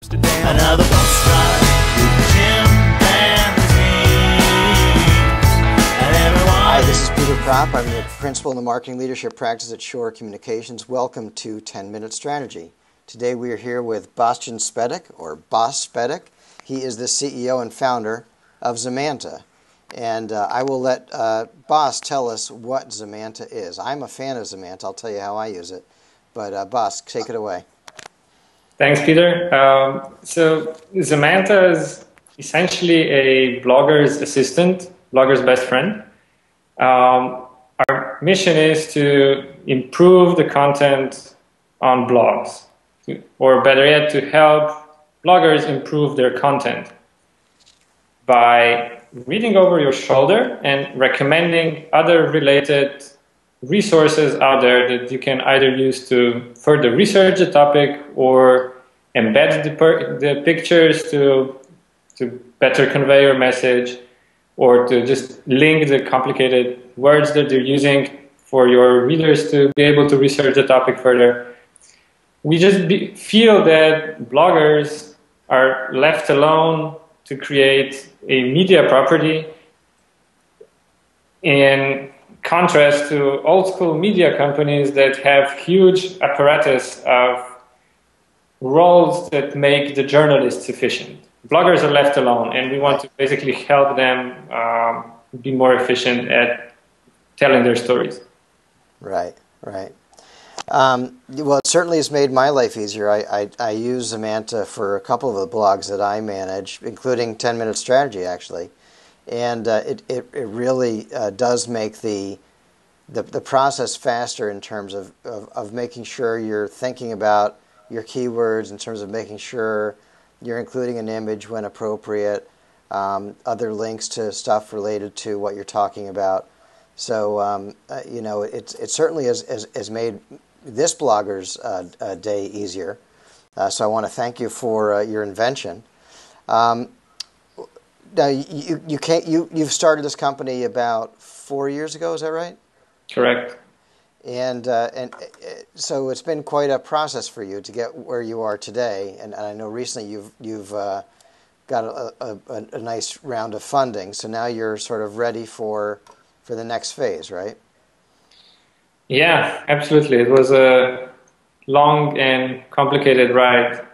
Another bus ride with chimpanzees. And everyone... Hi, this is Peter Propp. I'm the principal in the marketing leadership practice at Shore Communications. Welcome to 10-Minute Strategy. Today we are here with Boštjan Špetič, or Boss Špetič. He is the CEO and founder of Zemanta. And I will let Boss tell us what Zemanta is. I'm a fan of Zemanta. I'll tell you how I use it. But Boss, take it away. Thanks, Peter. So Zemanta is essentially a blogger's assistant, blogger's best friend. Our mission is to improve the content on blogs, or better yet, to help bloggers improve their content by reading over your shoulder and recommending other related resources out there that you can either use to further research the topic or embed the pictures to better convey your message, or to just link the complicated words that they're using for your readers to be able to research the topic further. We just feel that bloggers are left alone to create a media property in contrast to old school media companies that have huge apparatus of roles that make the journalists efficient. Bloggers are left alone, and we want to basically help them be more efficient at telling their stories. Right, right. Well, it certainly has made my life easier. I use Zemanta for a couple of the blogs that I manage, including 10-Minute Strategy, actually. And it really does make the process faster in terms of making sure you're thinking about your keywords, in terms of making sure you're including an image when appropriate, other links to stuff related to what you're talking about. So, you know, it certainly has made this blogger's day easier. So I want to thank you for your invention. Now, you've started this company about 4 years ago, is that right? Correct. And so it's been quite a process for you to get where you are today. And I know recently you've got a nice round of funding. So now you're sort of ready for the next phase, right? Yeah, absolutely. It was a long and complicated ride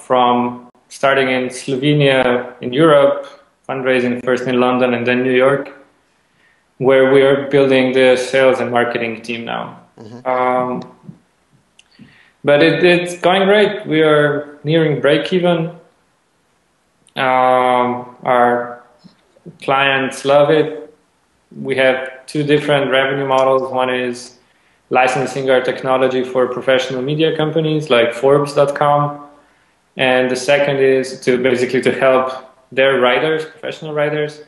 from starting in Slovenia in Europe, fundraising first in London and then New York, where we are building the sales and marketing team now. Mm-hmm. But it's going great. We are nearing break-even. Our clients love it. We have two different revenue models. One is licensing our technology for professional media companies like Forbes.com. And the second is to basically to help their writers, professional writers.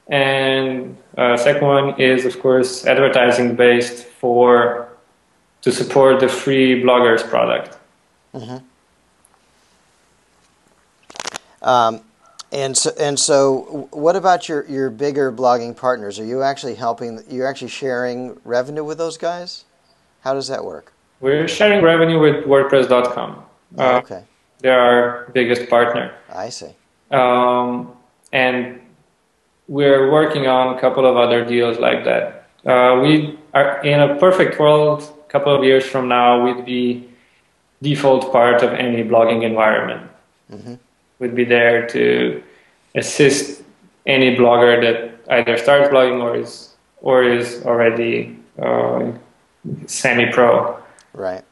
And second one is, of course, advertising based to support the free bloggers product. Mm-hmm. And so what about your bigger blogging partners? Are you actually sharing revenue with those guys? How does that work? We're sharing revenue with WordPress.com. Okay. They're our biggest partner. I see. And we're working on a couple of other deals like that. We are in a perfect world. A couple of years from now, we'd be default part of any blogging environment. Mm-hmm. We'd be there to assist any blogger that either starts blogging or is already semi-pro. Right.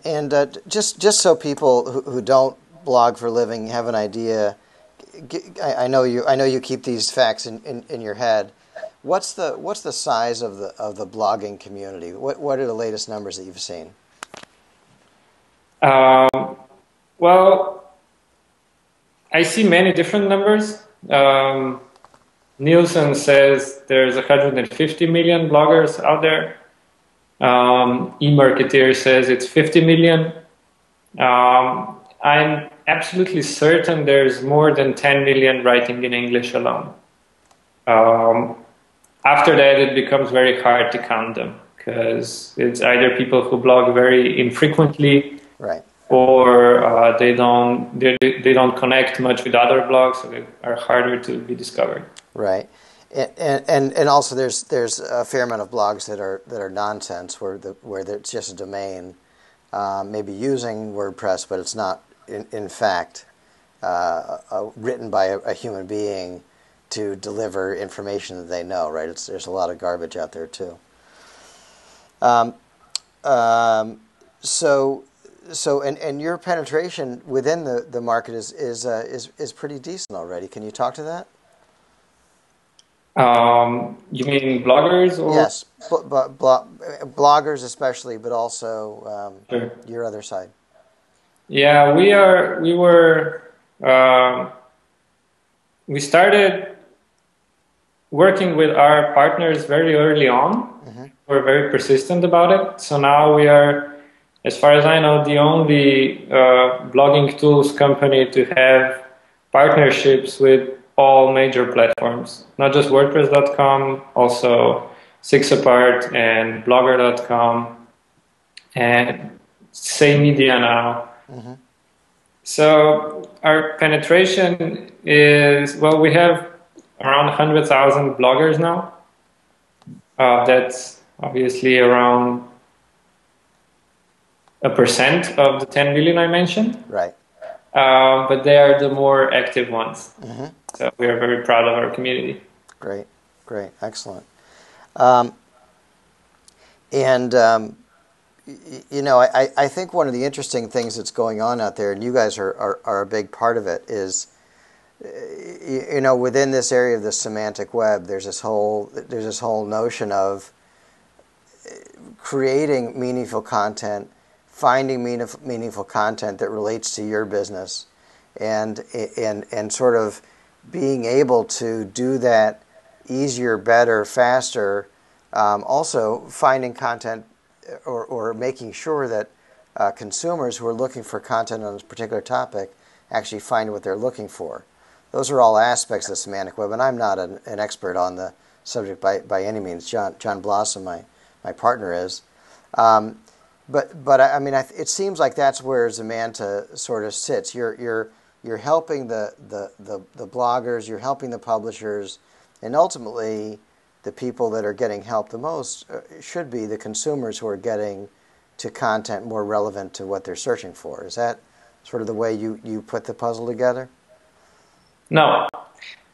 And just so people who don't blog for a living have an idea, I know you keep these facts in your head. What's the size of the blogging community? What are the latest numbers that you've seen? Well, I see many different numbers. Nielsen says there's 150 million bloggers out there. eMarketer says it's 50 million. I'm absolutely certain there's more than 10 million writing in English alone. After that, it becomes very hard to count them because it's either people who blog very infrequently, right, or they don't connect much with other blogs, so they are harder to be discovered. Right. And also there's a fair amount of blogs that are nonsense where it's just a domain, maybe using WordPress, but it's not in fact written by a human being to deliver information that they know. Right. There's a lot of garbage out there too. So your penetration within the market is pretty decent already. Can you talk to that? You mean bloggers? Or? Yes, bloggers especially, but also Sure. your other side. Yeah, we started working with our partners very early on. Mm-hmm. We're very persistent about it. So now we are, as far as I know, the only blogging tools company to have partnerships with all major platforms, not just WordPress.com, also SixApart and Blogger.com and Say Media now. Mm-hmm. So our penetration is, well, we have around 100,000 bloggers now. That's obviously around 1% of the 10 million I mentioned. Right. But they are the more active ones. Mm-hmm. So we are very proud of our community. Great, excellent. You know, I think one of the interesting things that's going on out there, and you guys are a big part of it, is, you know, within this area of the semantic web, there's this whole notion of creating meaningful content, finding meaningful content that relates to your business, and sort of being able to do that easier, better, faster. Also finding content or making sure that consumers who are looking for content on a particular topic actually find what they're looking for. Those are all aspects of the semantic web, and I'm not an expert on the subject by any means. John Blossom, my partner, is. But I mean, it seems like that's where Zemanta sort of sits. You're helping the bloggers, you're helping the publishers, and ultimately the people that are getting help the most should be the consumers who are getting to content more relevant to what they're searching for. Is that sort of the way you put the puzzle together? No.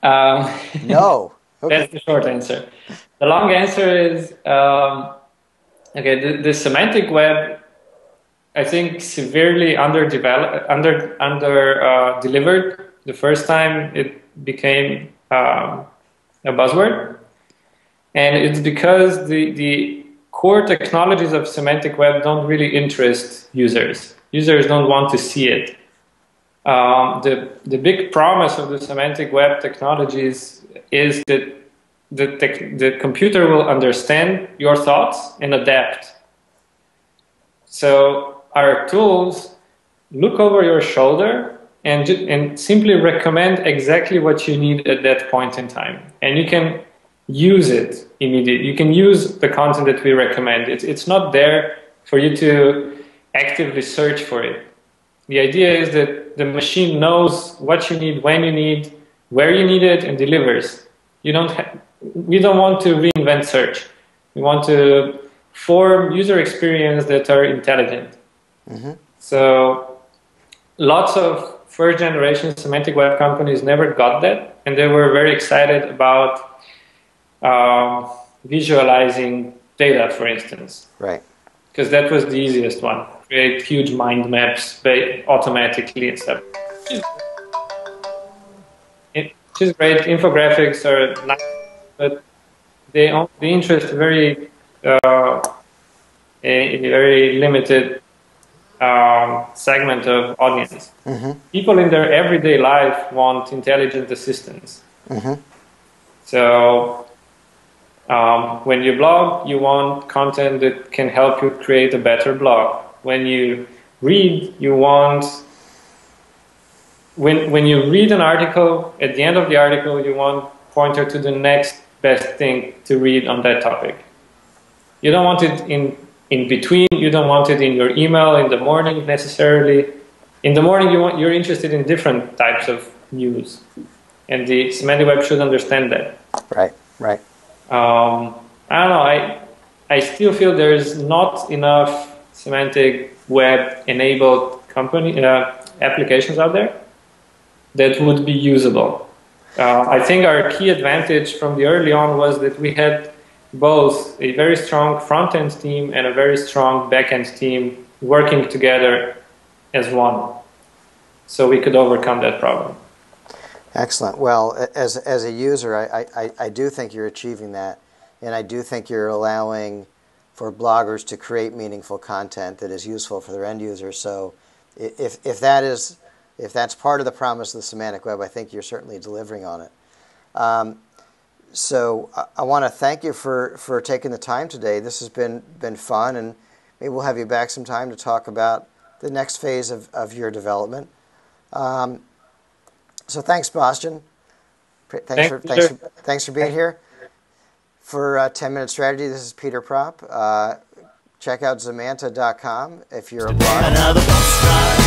No. Okay. That's the short answer. The long answer is, okay, the semantic web, I think, severely delivered the first time it became a buzzword. And it's because the core technologies of semantic web don't really interest users. Users don't want to see it. The big promise of the semantic web technologies is that the computer will understand your thoughts and adapt. So our tools look over your shoulder and simply recommend exactly what you need at that point in time. And you can use it immediately. You can use the content that we recommend. It's not there for you to actively search for it. The idea is that the machine knows what you need, when you need, where you need it, and delivers. We don't want to reinvent search. We want to form user experience that are intelligent. Mm-hmm. So lots of first generation semantic web companies never got that, and they were very excited about visualizing data, for instance. Right. Because that was the easiest one. Create huge mind maps automatically and stuff. Which is great. Infographics are nice, but they interest a very limited segment of audience. Mm-hmm. People in their everyday life want intelligent assistance. Mm-hmm. So when you blog, you want content that can help you create a better blog. When you read, you want... When you read an article, at the end of the article, you want pointer to the next best thing to read on that topic. You don't want it in between. You don't want it in your email in the morning necessarily. in the morning you're interested in different types of news, and the semantic web should understand that. Right, right. I don't know. I still feel there is not enough semantic web enabled applications out there that would be usable. I think our key advantage from the early on was that we had both a very strong front-end team and a very strong back-end team working together as one, so we could overcome that problem. Excellent. Well, as a user, I do think you're achieving that, and I do think you're allowing for bloggers to create meaningful content that is useful for their end users. So if that's part of the promise of the semantic web, I think you're certainly delivering on it. So I want to thank you for taking the time today. This has been fun, and maybe we'll have you back sometime to talk about the next phase of your development. So thanks, Bostjan. Thanks for being here. For 10 Minute Strategy, this is Peter Propp. Check out Zemanta.com if you're a blogger. Another bus ride.